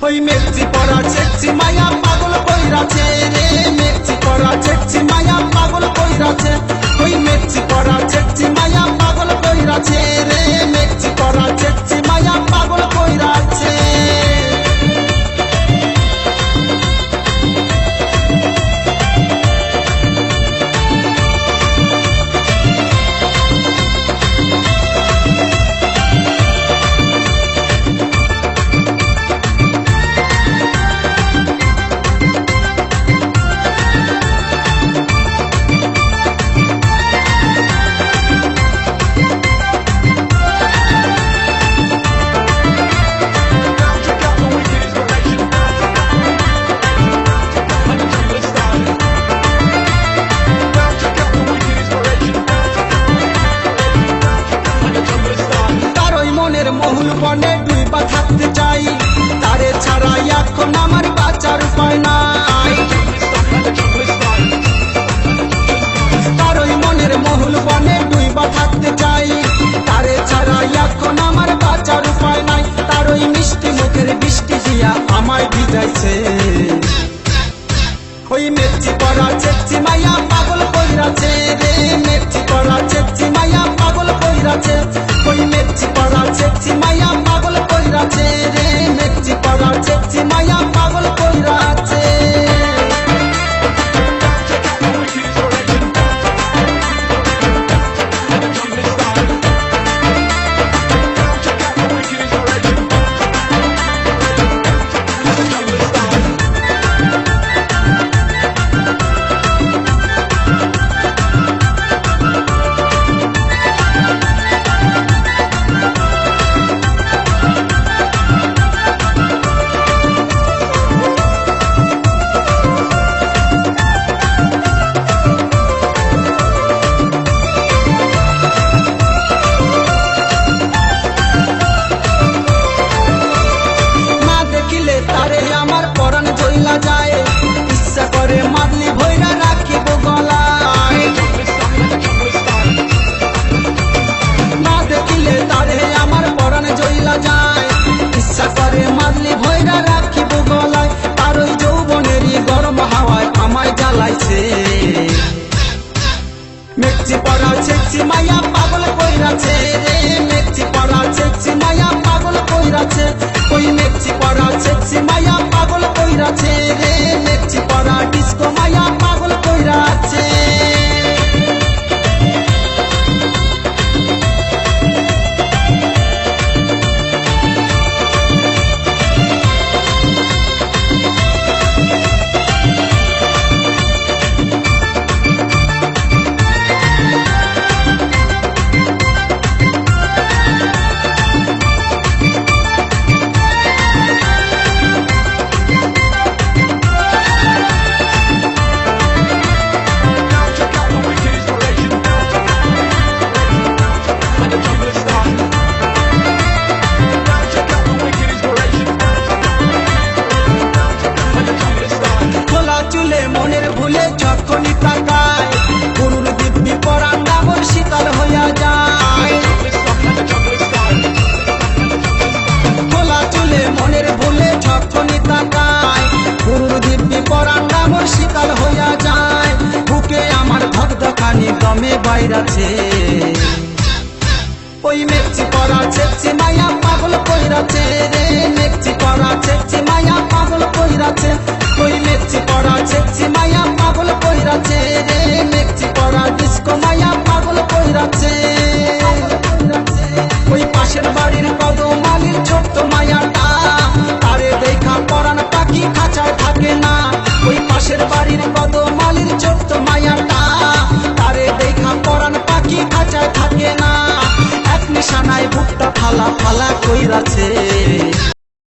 ওই মেক্সি পরা চেকছি মায়া পাগল কইরাছে রে, মেক্সি পরা চেকছি মায়া পাগল কইরাছে। ওই মেক্সি পরা চেকছি মায়া পাগল কইরাছে রে, মেক্সি পরা চেকছি মায়া পাগল কইরাছে। মহুল বনে ডুইবা থাকতে চাই, তারে ছাড়া এখন আমার বাঁচার উপায় নাই। তার ওই মনের মহুল বনে ডুইবা থাকতে চাই, তারে ছাড়া এখন আমার বাঁচার উপায় নাই। তার ওই মিষ্টি মুখের বৃষ্টি দিয়া আমায় ভিজাইছে। ওই মেক্সি পরা চেকছি মায়া পাগল কইরাছে রে, মেক্সি পরা চেকছি মায়া পাগল কইরাছে। ওই মেক্সি পরা চেকছি মায়া পাগল কইরাছে রে, মেক্সি পরা চেকছি মায়া পাগল কইরাছে। তারে আমার পরাণ জইলা যায়, ইচ্ছা করে মাদলি ভইরা রাখিব গলায়। না দেখিলে তারে আমার পরাণ জইলা যায়, ইচ্ছা করে মাদলি ভইরা রাখিব গলায়। তার ওই যৌবনেরই গরম হাওয়ায় আমায় জ্বালাইছে। মেক্সি পরা চেকছি মায়া পাগল কইরাছে রে, মেক্সি পরা চেকছি মায়া পাগল কইরাছে। ওই মেক্সি পরা চেকছি মায়া পাগল কইরাছে রে, মেক্সি পরা ডিস্কো মায়া পাগল কইরাছে। মনের ভুলে যখনই তাকায়, গরুর দিব্যি পরাণ ডাবর শীতল হইয়া যায়। খোলা চুলে মনের ভুলে যখনই তাকায়, গরুর দিব্যি পরাণ ডাবর শীতল হইয়া যায়। বুকে আমার ধকধকানি দমে বাইরাছে।